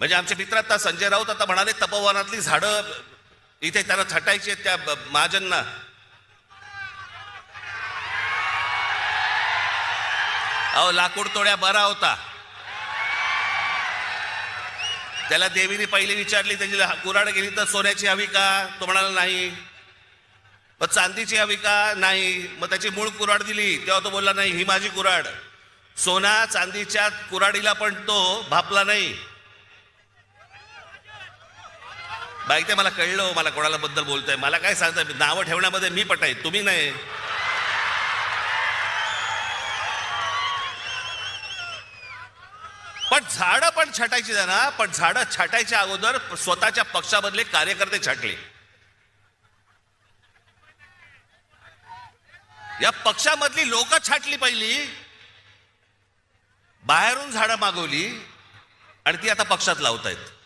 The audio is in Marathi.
म्हणजे आमचे मित्र आता संजय राऊत आता म्हणाले तपोवनातली झाडं इथे त्याला छटायची आहेत त्या महाजनना. अहो लाकूड तोड्या बरा होता. त्याला देवीने पहिली विचारली त्याची कुऱ्हाड गेली तर सोन्याची हवी का, तो म्हणाला नाही. मग चांदीची हवी का, नाही. मग त्याची मूळ कुऱ्हाड दिली तेव्हा तो बोलला नाही ही माझी कुऱ्हाड. सोना चांदीच्या कुऱ्हाडीला पण तो भापला नाही. बाईक ते मला कळलं मला कोणाला बद्दल बोलतोय. मला काय सांगताय नावं ठेवण्यामध्ये मी पटाय तुम्ही नाही. पण झाडं पण छाटायची ना, पण झाडं छाटायच्या अगोदर स्वतःच्या पक्षामधले कार्यकर्ते छाटले. या पक्षामधली लोक छाटली पहिली, बाहेरून झाडं मागवली आणि ती आता पक्षात लावतायत.